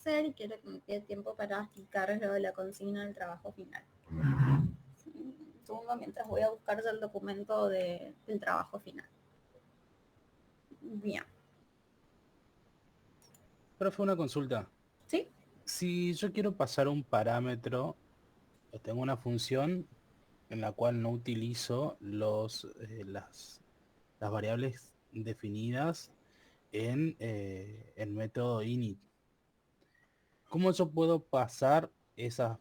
hacer y quiero que me quede tiempo para explicar lo de la consigna del trabajo final. Un segundo mientras voy a buscar el documento del trabajo final. Bien. Profe, una consulta. ¿Sí? Si yo quiero pasar un parámetro o tengo una función en la cual no utilizo las variables definidas en el método init, ¿cómo yo puedo pasar ese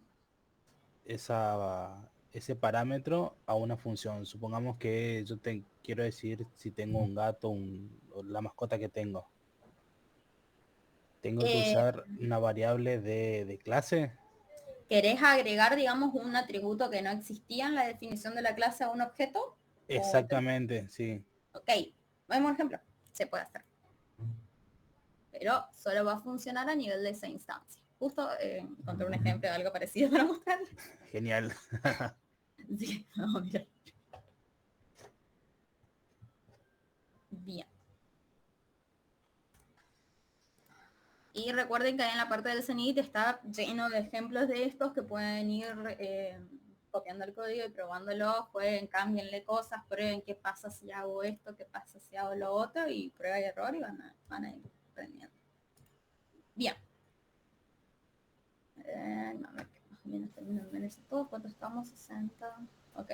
parámetro a una función? Supongamos que yo te quiero decir si tengo un gato, o la mascota que tengo. ¿Tengo que Eh, usar una variable de clase? ¿Querés agregar, digamos, un atributo que no existía en la definición de la clase a un objeto? Exactamente, sí. Ok, vemos un ejemplo. Se puede hacer. Pero solo va a funcionar a nivel de esa instancia. Justo encontré un ejemplo de algo parecido para mostrarles. Genial. Sí, vamos a mirar. Bien. Y recuerden que ahí en la parte del CENIT está lleno de ejemplos de estos que pueden ir copiando el código y probándolo, jueguen, cámbienle cosas, prueben qué pasa si hago esto, qué pasa si hago lo otro, y prueba y error y van a ir aprendiendo. Bien. A ver, más o menos terminando en eso todo. ¿Cuánto estamos? 60. Ok.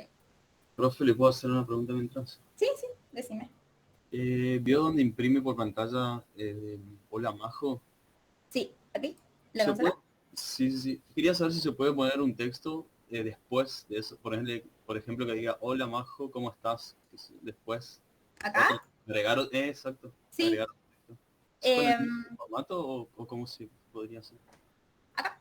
Profe, ¿le puedo hacer una pregunta mientras? Sí, sí, decime. ¿Vio dónde imprime por pantalla Hola Majo? Sí, aquí. ¿La ¿Se puede? consola? Sí, sí, sí. Quería saber si se puede poner un texto después de eso. Por ejemplo, que diga Hola Majo, ¿cómo estás? Después. ¿Acá? Otro. Agregar, exacto. Sí. Agregar un texto. ¿Es con el mismo em, formato o cómo se podría hacer? Acá.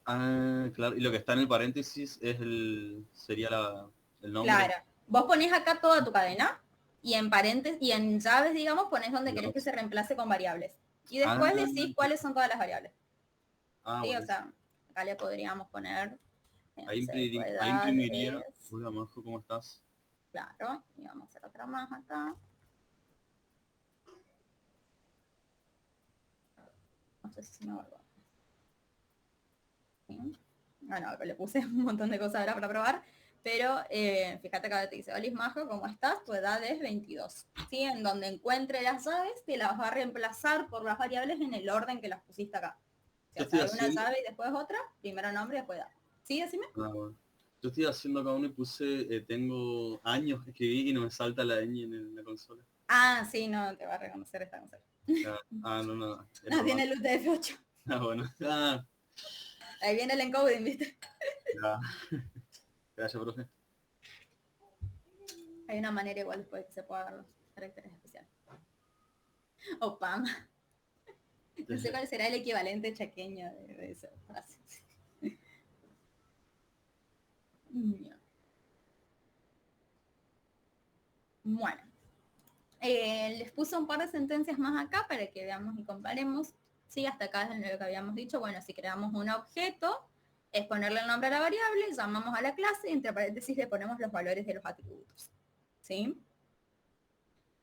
Ah, claro. Y lo que está en el paréntesis sería el nombre. Claro. Vos ponés acá toda tu cadena y en paréntesis y en llaves, digamos, ponés donde querés que se reemplace con variables. Y Ah, después decís cuáles son todas las variables. Sí, o bueno. sea, acá le podríamos poner, no Ahí, sé, tu ahí edad imprimiría. es, Hola Majo, ¿cómo estás? claro, y vamos a hacer otra más acá. No sé si me vuelvo. ¿Sí? Bueno, le puse un montón de cosas ahora para probar, pero fíjate que te dice, Olis Majo, ¿cómo estás? Tu edad es 22. ¿Sí? En donde encuentre las llaves, te las va a reemplazar por las variables en el orden que las pusiste acá. Yo O sea, estoy hay una haciendo. llave y después otra, primero nombre y después edad. ¿Sí? Decime. Bueno. Yo estoy haciendo acá uno y puse, tengo años que escribí y no me salta la ñ en la consola. Ah, sí, no, te va a reconocer esta consola. No, no, es No, tiene normal. el UTF-8. Bueno, Ahí viene el encoding, ¿viste? ya. Gracias, profe. Hay una manera igual después que se pueda ver los caracteres especiales. O PAM. No sé cuál será el equivalente chaqueño de esa frase. Bueno, les puse un par de sentencias más acá para que veamos y comparemos. Sí, hasta acá es lo que habíamos dicho. Bueno, si creamos un objeto, es ponerle el nombre a la variable, llamamos a la clase y entre paréntesis le ponemos los valores de los atributos. ¿Sí?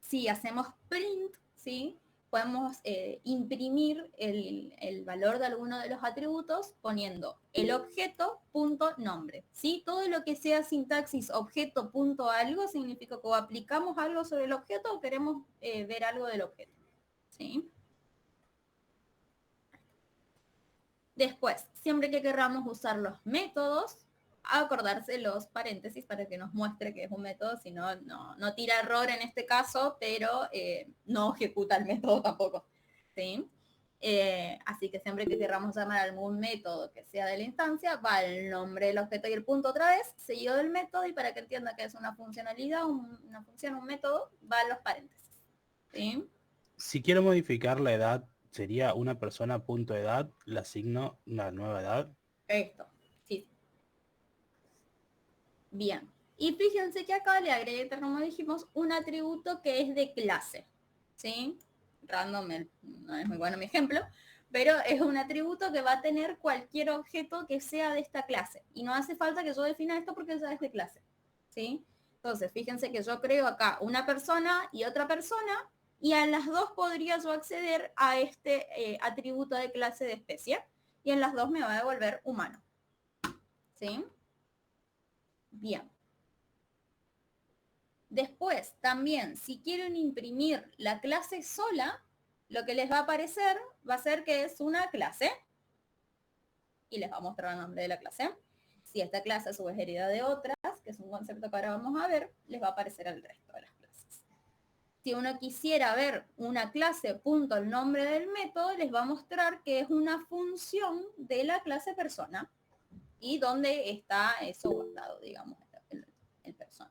Si hacemos print, ¿sí? Podemos imprimir el valor de alguno de los atributos poniendo el objeto punto nombre. ¿Sí? Todo lo que sea sintaxis objeto punto algo significa que o aplicamos algo sobre el objeto o queremos ver algo del objeto. ¿Sí? Después, siempre que queramos usar los métodos, acordarse los paréntesis para que nos muestre que es un método, si no, no tira error en este caso, pero no ejecuta el método tampoco. ¿Sí? Así que siempre que queramos llamar algún método que sea de la instancia, va el nombre del objeto y el punto otra vez, seguido del método, y para que entienda que es una funcionalidad, una función, un método, va los paréntesis. ¿Sí? Si quiero modificar la edad, sería una persona punto edad, le asigno una nueva edad. Esto, sí. Bien. Y fíjense que acá le agregué, como dijimos, un atributo que es de clase. ¿Sí? Random, no es muy bueno mi ejemplo, pero es un atributo que va a tener cualquier objeto que sea de esta clase. Y no hace falta que yo defina esto porque ya es de clase. ¿Sí? Entonces, fíjense que yo creo acá una persona y otra persona, Y a las dos podría yo acceder a este atributo de clase de especie. Y en las dos me va a devolver humano. ¿Sí? Bien. Después, también, si quieren imprimir la clase sola, lo que les va a aparecer va a ser que es una clase. Y les va a mostrar el nombre de la clase. Si esta clase a su vez hereda de otras, que es un concepto que ahora vamos a ver, les va a aparecer el resto de las clases. Si uno quisiera ver una clase punto el nombre del método, les va a mostrar que es una función de la clase persona y dónde está eso guardado, digamos, el persona.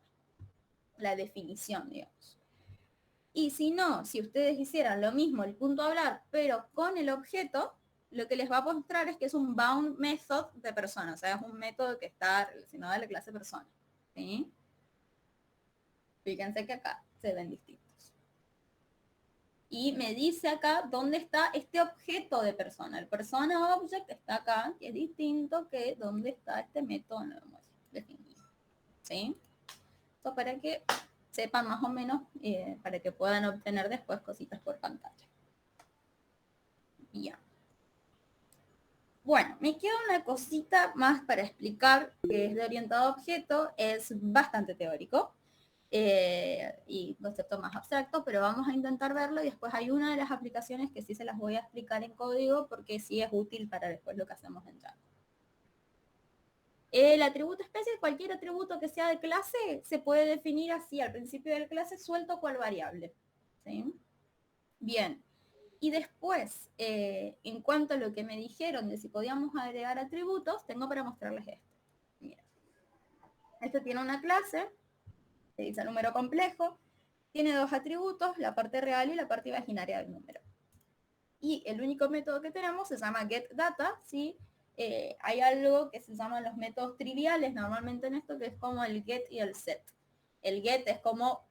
La definición, digamos. Y si no, si ustedes hicieran lo mismo, el punto hablar, pero con el objeto, lo que les va a mostrar es que es un bound method de persona, o sea, es un método que está relacionado a la clase persona. ¿Sí? Fíjense que acá se ven distintos. Y me dice acá dónde está este objeto de persona. El persona object está acá, que es distinto que dónde está este método definido. ¿Sí? Esto para que sepan más o menos, para que puedan obtener después cositas por pantalla. Bien. Bueno, me queda una cosita más para explicar que es de orientado a objeto, es bastante teórico y concepto más abstracto, pero vamos a intentar verlo y después hay una de las aplicaciones que sí se las voy a explicar en código porque sí es útil para después lo que hacemos en Django. El atributo especie, cualquier atributo que sea de clase, se puede definir así al principio de la clase suelto cual variable. ¿Sí? Bien. Y después, en cuanto a lo que me dijeron de si podíamos agregar atributos, tengo para mostrarles esto. Mira. Esto tiene una clase, se dice número complejo, tiene dos atributos, la parte real y la parte imaginaria del número. Y el único método que tenemos se llama getData, ¿sí? Hay algo que se llaman los métodos triviales normalmente en esto, que es como el get y el set. El get es como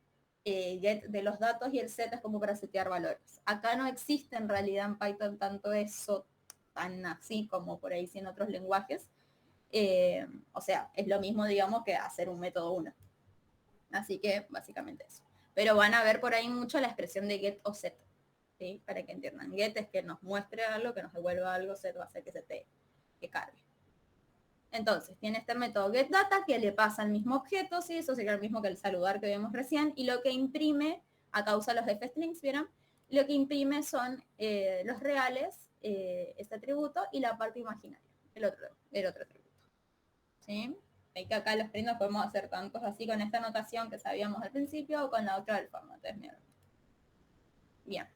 get de los datos y el set es como para setear valores. Acá no existe en realidad en Python tanto eso, tan así como por ahí sí en otros lenguajes. O sea, es lo mismo, digamos, que hacer un método 1. Así que básicamente eso. Pero van a ver por ahí mucho la expresión de get o set. ¿Sí? Para que entiendan. Get es que nos muestre algo, que nos devuelva algo, set va a hacer que que cargue. Entonces, tiene este método getData que le pasa al mismo objeto, ¿sí? Eso sería el mismo que el saludar que vimos recién, y lo que imprime, a causa de los fstrings, ¿vieron? Lo que imprime son los reales, este atributo, y la parte imaginaria, el otro atributo. ¿Sí? Hay que acá los prints podemos hacer tantos así con esta notación que sabíamos al principio o con la otra del formato. Bien.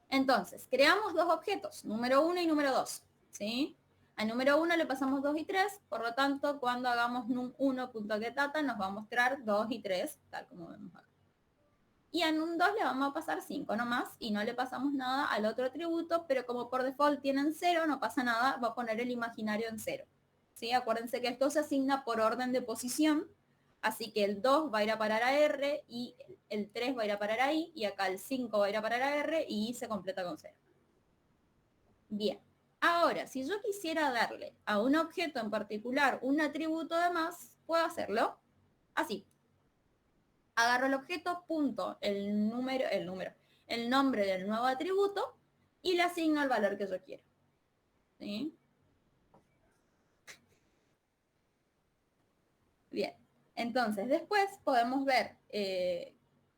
Entonces, creamos dos objetos, número 1 y número 2. ¿Sí? Al número 1 le pasamos 2 y 3, por lo tanto, cuando hagamos num1.getData nos va a mostrar 2 y 3, tal como vemos acá. Y a num2 le vamos a pasar 5 nomás, y no le pasamos nada al otro atributo, pero como por default tienen 0, no pasa nada, va a poner el imaginario en 0. ¿Sí? Acuérdense que esto se asigna por orden de posición, así que el 2 va a ir a parar a R, y el 3 va a ir a parar a I, y acá el 5 va a ir a parar a R, y I se completa con 0. Bien. Ahora, si yo quisiera darle a un objeto en particular un atributo de más, puedo hacerlo así. Agarro el objeto, punto, el nombre del nuevo atributo y le asigno el valor que yo quiero. ¿Sí? Bien. Entonces, después podemos ver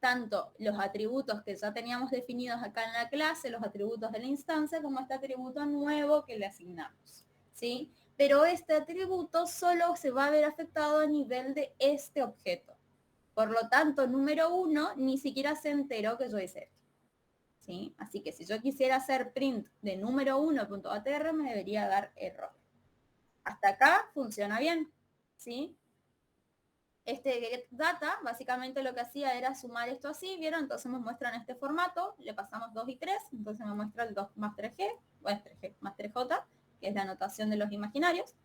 tanto los atributos que ya teníamos definidos acá en la clase, los atributos de la instancia, como este atributo nuevo que le asignamos. ¿Sí? Pero este atributo solo se va a ver afectado a nivel de este objeto. Por lo tanto, número 1 ni siquiera se enteró que yo hice esto. ¿Sí? Así que si yo quisiera hacer print de número 1.atr me debería dar error. Hasta acá funciona bien. ¿Sí? Este getData básicamente lo que hacía era sumar esto así, ¿vieron? Entonces me muestran este formato, le pasamos 2 y 3, entonces me muestra el 2 más 3G, bueno, 3G más 3J, que es la anotación de los imaginarios.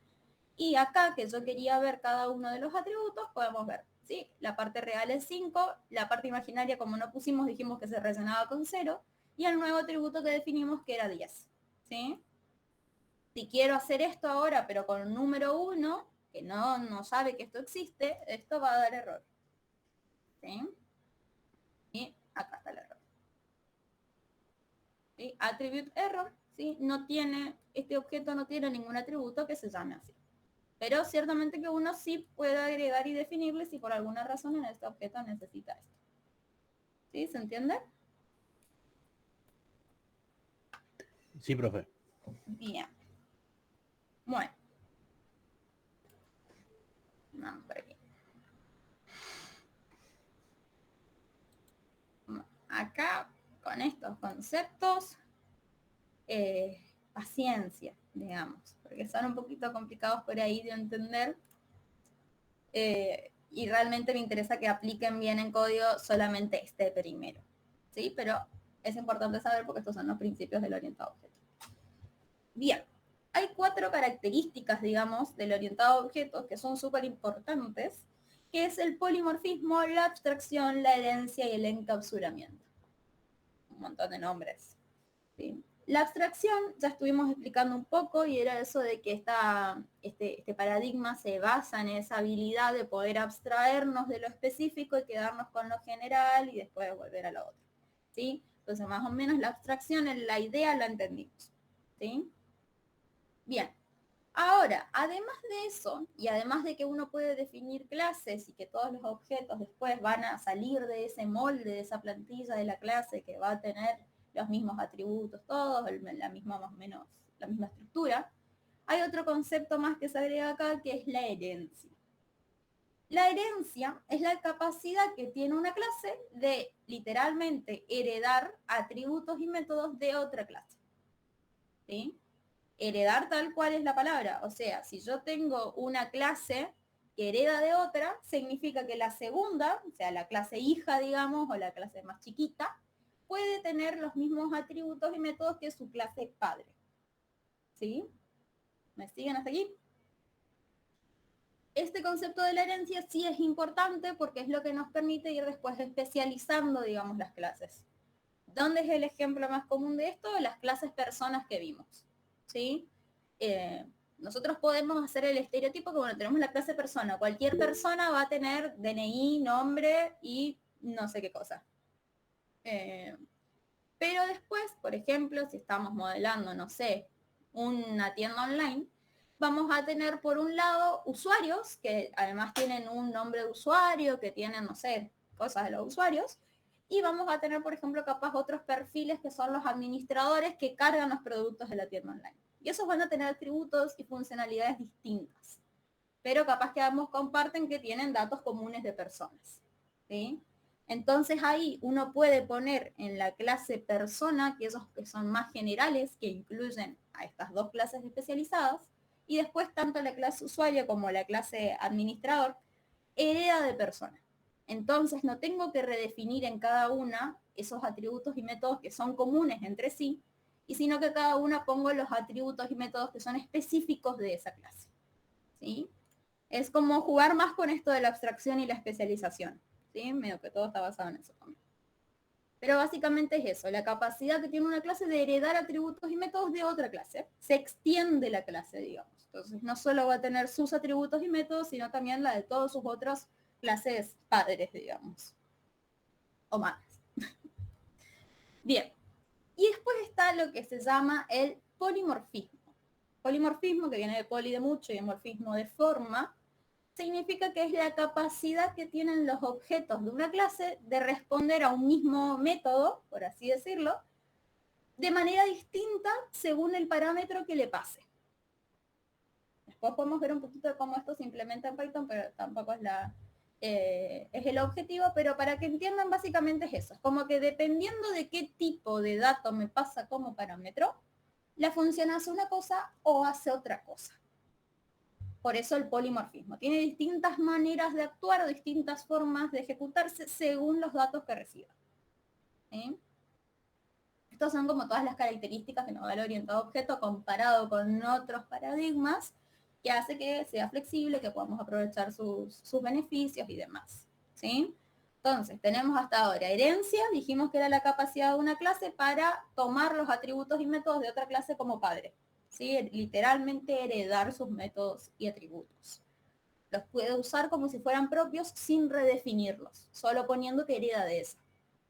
Y acá, que yo quería ver cada uno de los atributos, podemos ver, ¿sí? La parte real es 5, la parte imaginaria, como no pusimos, dijimos que se rellenaba con 0, y el nuevo atributo que definimos que era 10, ¿sí? Si quiero hacer esto ahora, pero con un número 1, que no sabe que esto existe, esto va a dar error. ¿Sí? Y acá está el error. ¿sí? Attribute error, ¿sí? Este objeto no tiene ningún atributo que se llame así. Pero ciertamente que uno sí puede agregar y definirle si por alguna razón en este objeto necesita esto. ¿Sí? ¿Se entiende? Sí, profe. Bien. Bueno. Vamos por aquí. Acá, con estos conceptos, paciencia, digamos, porque son un poquito complicados por ahí de entender. Y realmente me interesa que apliquen bien en código solamente este primero. ¿Sí? Pero es importante saber porque estos son los principios del orientado a objetos. Bien, hay 4 características, digamos, del orientado a objetos que son súper importantes, que es el polimorfismo, la abstracción, la herencia y el encapsulamiento. Un montón de nombres. ¿Sí? La abstracción ya estuvimos explicando un poco y era eso de que este paradigma se basa en esa habilidad de poder abstraernos de lo específico y quedarnos con lo general y después volver a lo otro. ¿Sí? Entonces más o menos la abstracción, la idea la entendimos. ¿Sí? Bien. Ahora, además de eso, y además de que uno puede definir clases y que todos los objetos después van a salir de ese molde, de esa plantilla de la clase que va a tener los mismos atributos todos, la misma más o menos, la misma estructura, hay otro concepto más que se agrega acá que es la herencia. La herencia es la capacidad que tiene una clase de literalmente heredar atributos y métodos de otra clase. ¿Sí? Heredar tal cual es la palabra. O sea, si yo tengo una clase que hereda de otra, significa que la segunda, o sea, la clase hija, digamos, o la clase más chiquita, puede tener los mismos atributos y métodos que su clase padre. ¿Sí? ¿Me siguen hasta aquí? Este concepto de la herencia sí es importante porque es lo que nos permite ir después especializando, digamos, las clases. ¿Dónde es el ejemplo más común de esto? Las clases personas que vimos. ¿Sí? Nosotros podemos hacer el estereotipo que, bueno, tenemos la clase persona. Cualquier persona va a tener DNI, nombre y no sé qué cosa. Pero después, por ejemplo, si estamos modelando, no sé, una tienda online, vamos a tener por un lado usuarios que además tienen un nombre de usuario, que tienen, no sé, cosas de los usuarios. Y vamos a tener, por ejemplo, capaz otros perfiles que son los administradores que cargan los productos de la tienda online. Y esos van a tener atributos y funcionalidades distintas. Pero capaz que ambos comparten que tienen datos comunes de personas. ¿Sí? Entonces ahí uno puede poner en la clase persona, que esos que son más generales, que incluyen a estas dos clases especializadas, y después tanto la clase usuario como la clase administrador, hereda de persona. Entonces no tengo que redefinir en cada una esos atributos y métodos que son comunes entre sí, y sino que cada una pongo los atributos y métodos que son específicos de esa clase. ¿Sí? Es como jugar más con esto de la abstracción y la especialización. ¿Sí? Medio que todo está basado en eso también. Pero básicamente es eso, la capacidad que tiene una clase de heredar atributos y métodos de otra clase. Se extiende la clase, digamos. Entonces no solo va a tener sus atributos y métodos, sino también la de todos sus otras clases padres, digamos. O madres. Bien. Y después está lo que se llama el polimorfismo. Polimorfismo, que viene de poli de mucho y de morfismo de forma, significa que es la capacidad que tienen los objetos de una clase de responder a un mismo método, por así decirlo, de manera distinta según el parámetro que le pase. Después podemos ver un poquito de cómo esto se implementa en Python, pero tampoco es es el objetivo, pero para que entiendan básicamente es eso. Es como que dependiendo de qué tipo de dato me pasa como parámetro, la función hace una cosa o hace otra cosa. Por eso el polimorfismo. Tiene distintas maneras de actuar o distintas formas de ejecutarse según los datos que reciba. ¿Sí? Estos son como todas las características que nos da el orientado a objeto comparado con otros paradigmas que hace que sea flexible, que podamos aprovechar sus beneficios y demás. ¿Sí? Entonces, tenemos hasta ahora herencia, dijimos que era la capacidad de una clase para tomar los atributos y métodos de otra clase como padre. ¿Sí? Literalmente heredar sus métodos y atributos. Los puede usar como si fueran propios sin redefinirlos, solo poniendo que hereda de esa.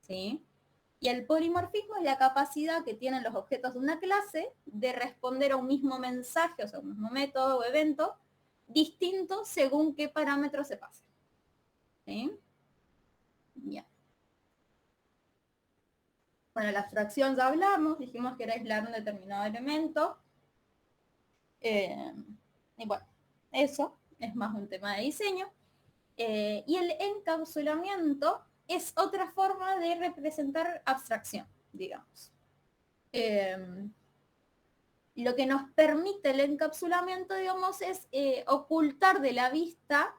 ¿Sí? Y el polimorfismo es la capacidad que tienen los objetos de una clase de responder a un mismo mensaje, o sea, un mismo método o evento, distinto según qué parámetro se pase. ¿Sí? Bien. Bueno, la abstracción ya hablamos, dijimos que era aislar un determinado elemento. Y bueno, eso es más un tema de diseño. Y el encapsulamiento es otra forma de representar abstracción, digamos. Lo que nos permite el encapsulamiento, digamos, es ocultar de la vista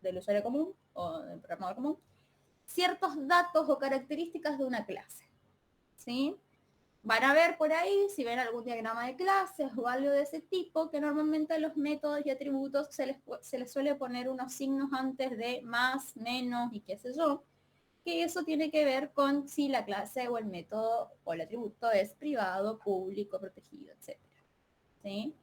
del usuario común o del programador común ciertos datos o características de una clase. ¿Sí? Van a ver por ahí, si ven algún diagrama de clases o algo de ese tipo, que normalmente a los métodos y atributos se les suele poner unos signos antes de más, menos y qué sé yo, que eso tiene que ver con si la clase o el método o el atributo es privado, público, protegido, etc. ¿Sí?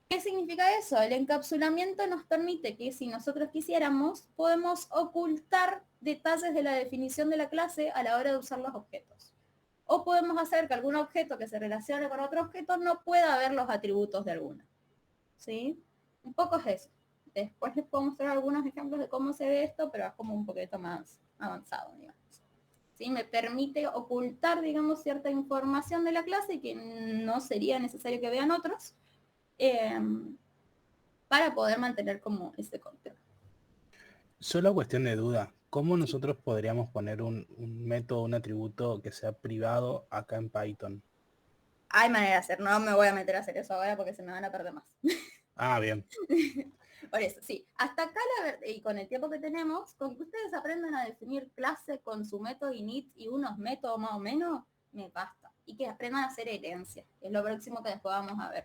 ¿Qué significa eso? El encapsulamiento nos permite que si nosotros quisiéramos, podemos ocultar detalles de la definición de la clase a la hora de usar los objetos. O podemos hacer que algún objeto que se relacione con otro objeto no pueda ver los atributos de alguno. ¿Sí? Un poco es eso. Después les puedo mostrar algunos ejemplos de cómo se ve esto, pero es como un poquito más avanzado, digamos. ¿Sí? Me permite ocultar, digamos, cierta información de la clase que no sería necesario que vean otros, para poder mantener como ese control. Solo cuestión de duda. ¿Cómo nosotros podríamos poner un método, un atributo que sea privado acá en Python? Hay manera de hacer, no me voy a meter a hacer eso ahora porque se me van a perder más. Ah, bien. Por eso, sí. Hasta acá, y con el tiempo que tenemos, con que ustedes aprendan a definir clase con su método init y unos métodos más o menos, me basta. Y que aprendan a hacer herencia. Es lo próximo que después vamos a ver.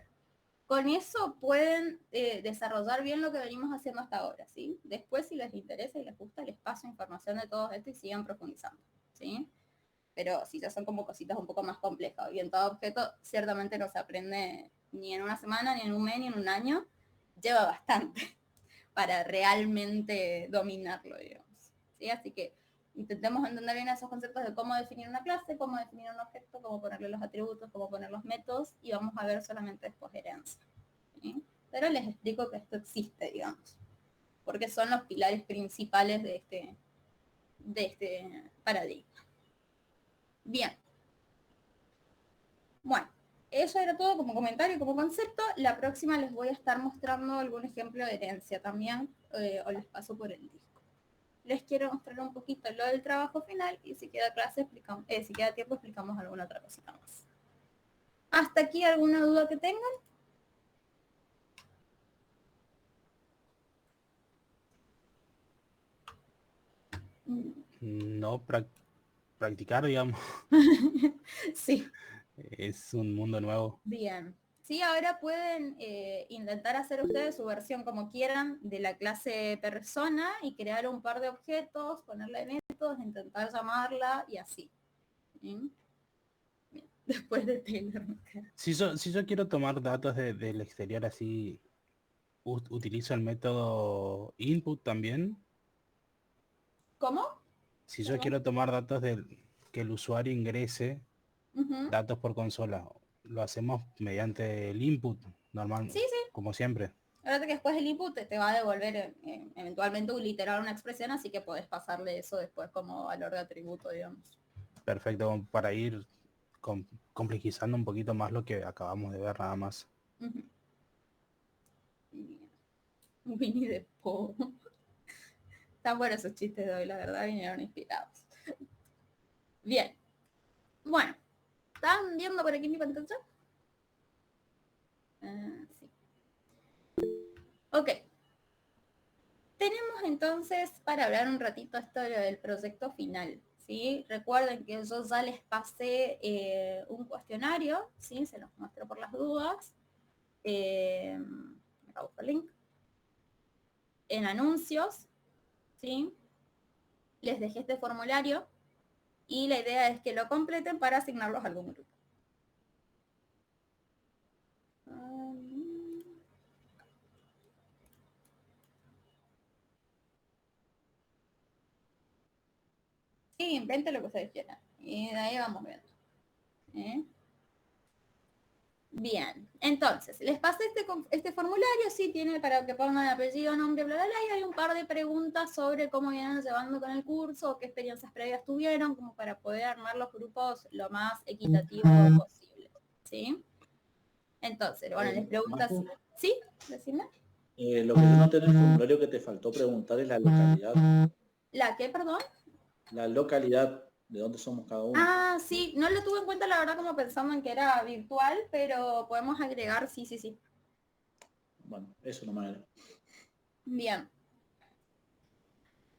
Con eso pueden desarrollar bien lo que venimos haciendo hasta ahora, ¿sí? Después, si les interesa y les gusta, les paso información de todo esto y sigan profundizando, ¿sí? Pero si ya son como cositas un poco más complejas. Y en todo objeto ciertamente no se aprende ni en una semana, ni en un mes, ni en un año. Lleva bastante para realmente dominarlo, digamos. ¿Sí? Así que intentemos entender bien esos conceptos de cómo definir una clase, cómo definir un objeto, cómo ponerle los atributos, cómo poner los métodos, y vamos a ver solamente después herencia. ¿Sí? Pero les explico que esto existe, digamos, porque son los pilares principales de este paradigma. Bien. Bueno, eso era todo como comentario y como concepto. La próxima les voy a estar mostrando algún ejemplo de herencia también, o les paso por el disco. Les quiero mostrar un poquito lo del trabajo final y si queda si queda tiempo explicamos alguna otra cosita más. ¿Hasta aquí alguna duda que tengan? No practicar, digamos, Sí. es un mundo nuevo. Bien. Sí, ahora pueden intentar hacer ustedes su versión como quieran de la clase persona y crear un par de objetos, ponerle métodos, intentar llamarla y así. ¿Sí? Bien. Después de Taylor. Si yo quiero tomar datos del exterior así, utilizo el método input también. ¿Cómo? Si yo Perdón. quiero tomar datos que el usuario ingrese, Ujú. datos por consola, lo hacemos mediante el input normal, Sí, sí. como siempre. Ahora que después el input te va a devolver eventualmente un literal una expresión, así que podés pasarle eso después como valor de atributo, digamos. Perfecto, como para ir complejizando un poquito más lo que acabamos de ver nada más. Ujú. Bien. Winnie the Pooh. Están buenos esos chistes de hoy, la verdad, vinieron inspirados. Bien. Bueno, ¿están viendo por aquí mi pantalla? Sí. Ok. Tenemos entonces para hablar un ratito esto del proyecto final. ¿Sí? Recuerden que yo ya les pasé un cuestionario, ¿sí? Se los muestro por las dudas. Acá busco el link. En anuncios, ¿sí? Les dejé este formulario y la idea es que lo completen para asignarlos a algún grupo. Sí, invente lo que ustedes quieran. Y de ahí vamos viendo. ¿Eh? Bien, entonces, les pasé este formulario, sí, tiene para que pongan apellido, nombre, bla, bla, bla, y hay un par de preguntas sobre cómo vienen llevando con el curso, qué experiencias previas tuvieron, como para poder armar los grupos lo más equitativo posible, ¿sí? Entonces, bueno, les preguntas, Majo, ¿sí? Decime. lo que yo noté en el formulario que te faltó preguntar es la localidad. ¿La qué, perdón? La localidad de dónde somos cada uno. Ah, sí, no lo tuve en cuenta la verdad como pensando en que era virtual, pero podemos agregar, sí, sí, sí. Bueno, eso nomás era. Bien.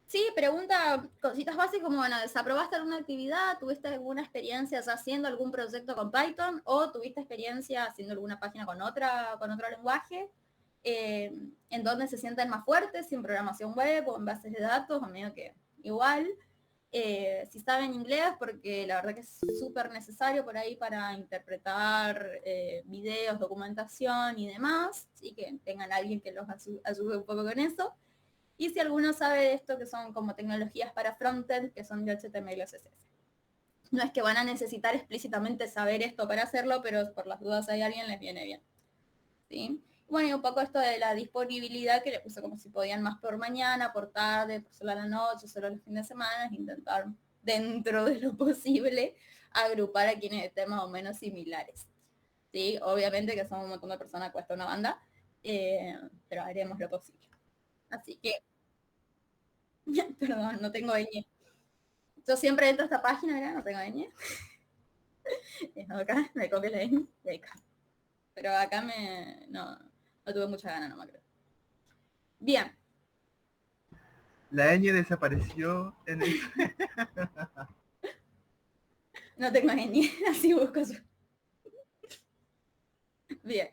Sí, pregunta cositas básicas como, bueno, ¿desaprobaste alguna actividad? ¿Tuviste alguna experiencia ya haciendo algún proyecto con Python? ¿O tuviste experiencia haciendo alguna página con otro lenguaje? ¿En dónde se sienten más fuertes? ¿Si en programación web o en bases de datos? O medio que igual. Si saben inglés, porque la verdad que es súper necesario por ahí para interpretar videos, documentación y demás. Así que tengan a alguien que los ayude un poco con eso. Y si alguno sabe de esto, que son como tecnologías para frontend, que son de HTML o CSS. No es que van a necesitar explícitamente saber esto para hacerlo, pero por las dudas hay alguien, les viene bien. ¿Sí? Bueno, y un poco esto de la disponibilidad, que le puse como si podían más por mañana, por tarde, por solo a la noche, solo los fines de semana, intentar dentro de lo posible agrupar a quienes estén más o menos similares. ¿Sí? Obviamente que son un montón de personas, cuesta una banda, pero haremos lo posible. Así que, perdón, no tengo ñ. Yo siempre entro a esta página, ¿verdad? No tengo ñ. Acá me copio la ñ de acá. Pero acá no tuve mucha gana, no me creo. Bien. La ñ desapareció en el... No tengo ñ, así busco yo. Bien.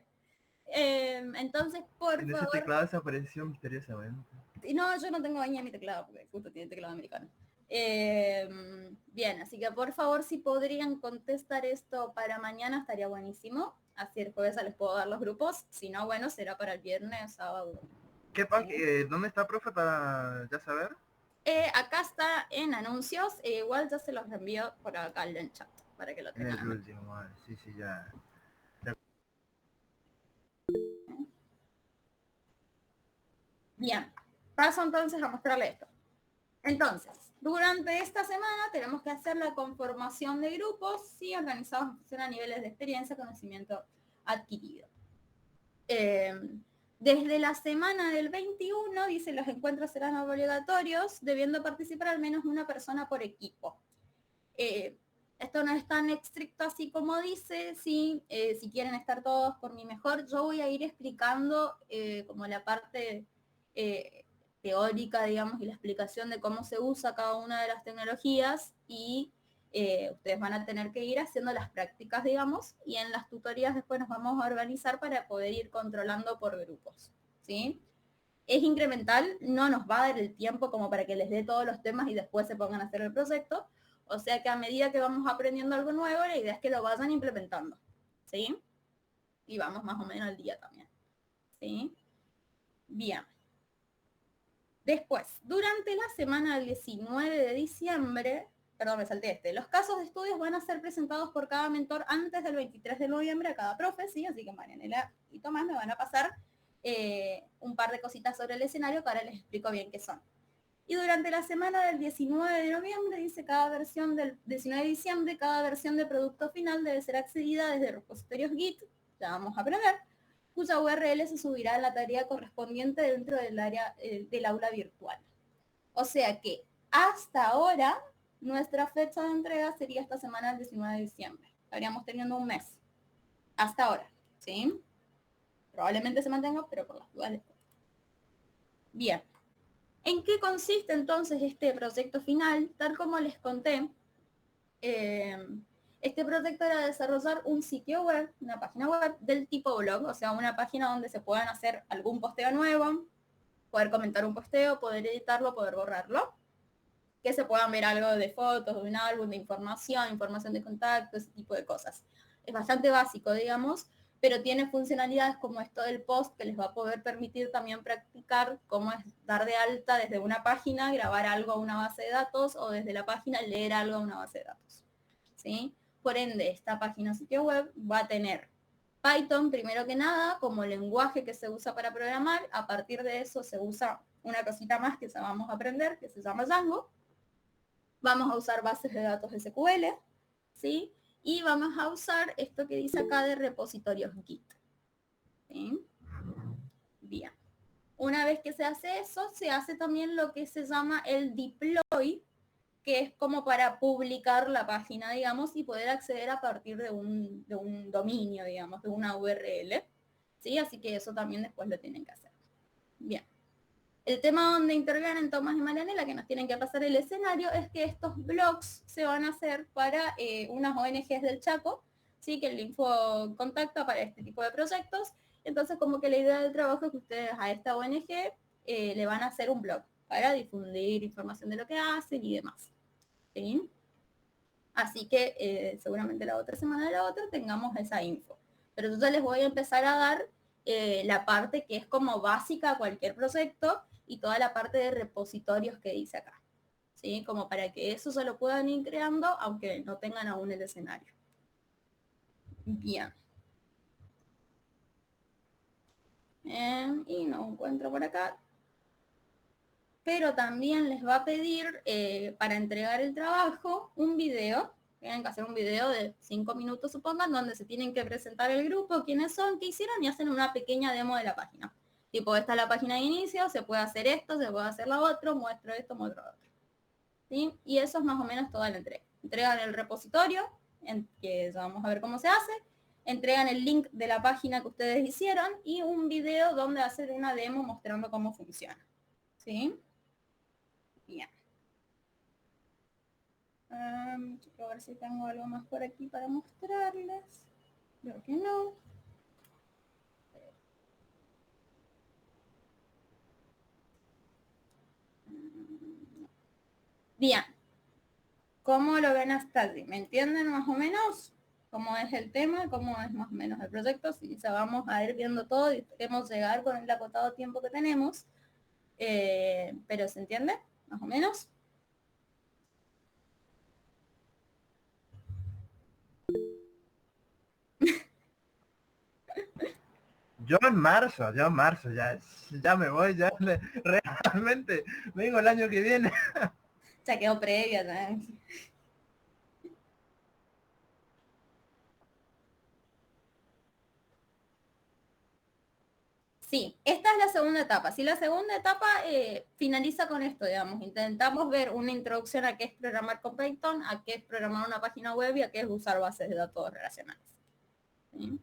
Entonces, por En ese favor. teclado desapareció misteriosamente. No, yo no tengo ñ en mi teclado, porque justo tiene teclado americano. Bien, así que por favor, si podrían contestar esto para mañana, estaría buenísimo. Así el jueves les puedo dar los grupos. Si no, bueno, será para el viernes, sábado. ¿Qué ¿Dónde está, profe, para ya saber? Acá está en anuncios. Igual ya se los reenvío por acá en el chat, para que lo En tengan. el último, vale. Sí, ya. Bien, paso entonces a mostrarle esto. Entonces, durante esta semana tenemos que hacer la conformación de grupos, sí, organizados en función a niveles de experiencia, conocimiento adquirido. Desde la semana del 21, dice, los encuentros serán obligatorios, debiendo participar al menos una persona por equipo. Esto no es tan estricto así como dice, sí, si quieren estar todos por mi mejor, yo voy a ir explicando como la parte teórica, digamos, y la explicación de cómo se usa cada una de las tecnologías y ustedes van a tener que ir haciendo las prácticas, digamos, y en las tutorías después nos vamos a organizar para poder ir controlando por grupos, ¿sí? Es incremental, no nos va a dar el tiempo como para que les dé todos los temas y después se pongan a hacer el proyecto, o sea que a medida que vamos aprendiendo algo nuevo, la idea es que lo vayan implementando, ¿sí? Y vamos más o menos al día también, ¿sí? Bien. Después, durante la semana del 19 de diciembre, perdón, me salté los casos de estudios van a ser presentados por cada mentor antes del 23 de noviembre a cada profe, ¿sí? Así que Marianela y Tomás me van a pasar un par de cositas sobre el escenario que ahora les explico bien qué son. Y durante la semana del 19 de noviembre, dice, cada versión del 19 de diciembre, cada versión de producto final debe ser accedida desde repositorios Git, ya vamos a aprender, cuya URL se subirá a la tarea correspondiente dentro del área del aula virtual. O sea que hasta ahora nuestra fecha de entrega sería esta semana del 19 de diciembre. Estaríamos teniendo un mes. Hasta ahora, ¿sí? Probablemente se mantenga, pero por las dudas. Bien. ¿En qué consiste entonces este proyecto final? Tal como les conté, este proyecto era desarrollar un sitio web, una página web del tipo blog, o sea, una página donde se puedan hacer algún posteo nuevo, poder comentar un posteo, poder editarlo, poder borrarlo, que se puedan ver algo de fotos, de un álbum, de información de contacto, ese tipo de cosas. Es bastante básico, digamos, pero tiene funcionalidades como esto del post que les va a poder permitir también practicar cómo es dar de alta desde una página, grabar algo a una base de datos o desde la página leer algo a una base de datos. ¿Sí? Por ende, esta página o sitio web va a tener Python, primero que nada, como lenguaje que se usa para programar. A partir de eso se usa una cosita más que vamos a aprender, que se llama Django. Vamos a usar bases de datos SQL, ¿sí? Y vamos a usar esto que dice acá de repositorios Git. ¿Sí? Bien. Una vez que se hace eso, se hace también lo que se llama el deploy, que es como para publicar la página, digamos, y poder acceder a partir de un dominio, digamos, de una URL. ¿Sí? Así que eso también después lo tienen que hacer. Bien. El tema donde intervienen Tomás y Marianela, que nos tienen que pasar el escenario, es que estos blogs se van a hacer para unas ONGs del Chaco, ¿sí? Que el Info contacta para este tipo de proyectos. Entonces, como que la idea del trabajo es que ustedes a esta ONG le van a hacer un blog para difundir información de lo que hacen y demás. ¿Sí? Así que seguramente la otra semana de la otra tengamos esa info. Pero yo ya les voy a empezar a dar la parte que es como básica a cualquier proyecto y toda la parte de repositorios que dice acá. ¿Sí? Como para que eso se lo puedan ir creando aunque no tengan aún el escenario. Bien. Y no encuentro por acá. Pero también les va a pedir para entregar el trabajo un video. Tienen que hacer un video de 5 minutos, supongan, donde se tienen que presentar el grupo, quiénes son, qué hicieron y hacen una pequeña demo de la página. Tipo, esta es la página de inicio, se puede hacer esto, se puede hacer lo otro, muestro esto, muestro lo otro. ¿Sí? Y eso es más o menos toda la entrega. Entregan el repositorio, que ya vamos a ver cómo se hace. Entregan el link de la página que ustedes hicieron y un video donde hacer una demo mostrando cómo funciona. ¿Sí? Bien. Quiero ver si tengo algo más por aquí para mostrarles. Creo que no. Bien. ¿Cómo lo ven hasta allí? ¿Me entienden más o menos? ¿Cómo es el tema? ¿Cómo es más o menos el proyecto? Si ya vamos a ir viendo todo y esperemos llegar con el acotado tiempo que tenemos. Pero ¿se entiende? Más o menos. Yo en marzo, ya me voy, realmente vengo el año que viene. Ya quedó previa. ¿Ya? Sí, esta es la segunda etapa. Si la segunda etapa finaliza con esto, digamos, intentamos ver una introducción a qué es programar con Python, a qué es programar una página web y a qué es usar bases de datos relacionales. ¿Sí?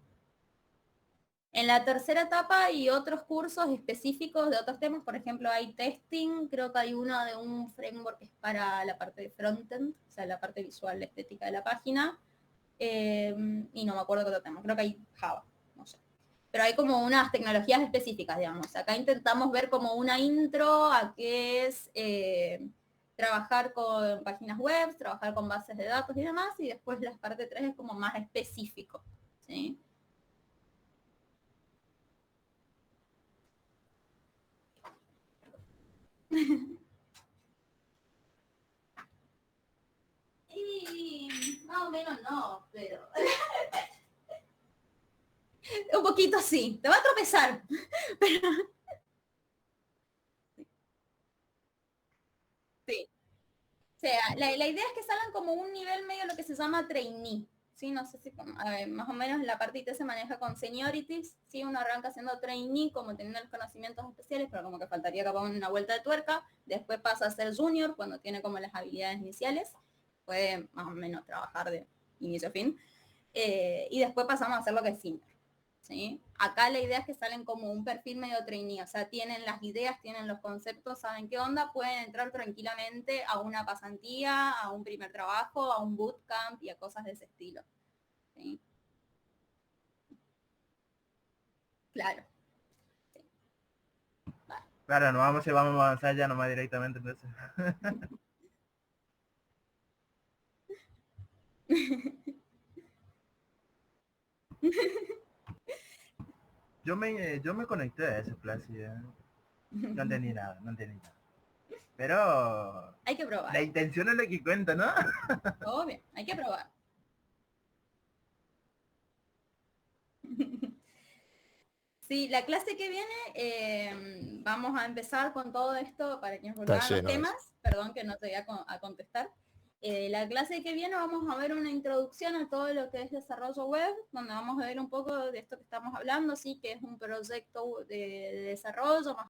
En la tercera etapa hay otros cursos específicos de otros temas, por ejemplo, hay testing, creo que hay uno de un framework que es para la parte de frontend, o sea, la parte visual, la estética de la página, y no me acuerdo qué otro tema, creo que hay Java, no sé. Pero hay como unas tecnologías específicas, digamos. Acá intentamos ver como una intro a qué es trabajar con páginas web, trabajar con bases de datos y demás, y después la parte 3 es como más específico, ¿sí? Y más o menos no, pero... Un poquito sí, te va a tropezar, pero... Sí. O sea, la idea es que salgan como un nivel medio lo que se llama trainee. Sí, no sé si más o menos la parte IT se maneja con seniorities. Sí, uno arranca siendo trainee como teniendo los conocimientos especiales, pero como que faltaría capaz una vuelta de tuerca. Después pasa a ser junior cuando tiene como las habilidades iniciales. Puede más o menos trabajar de inicio a fin. Y después pasamos a hacer lo que es senior. ¿Sí? Acá la idea es que salen como un perfil medio trainee, o sea, tienen las ideas, tienen los conceptos, saben qué onda, pueden entrar tranquilamente a una pasantía, a un primer trabajo, a un bootcamp y a cosas de ese estilo. ¿Sí? Claro. Sí. Vale. Claro, no vamos a avanzar ya nomás directamente entonces. Yo me conecté a ese clase, no entendí nada, no entendí nada. Pero Hay que probar. la intención es lo que cuenta, ¿no? Obvio, hay que probar. Sí, la clase que viene vamos a empezar con todo esto para quienes Está volvieran los lleno temas. Perdón que no te voy a contestar. La clase que viene vamos a ver una introducción a todo lo que es desarrollo web, donde vamos a ver un poco de esto que estamos hablando, sí, que es un proyecto de desarrollo más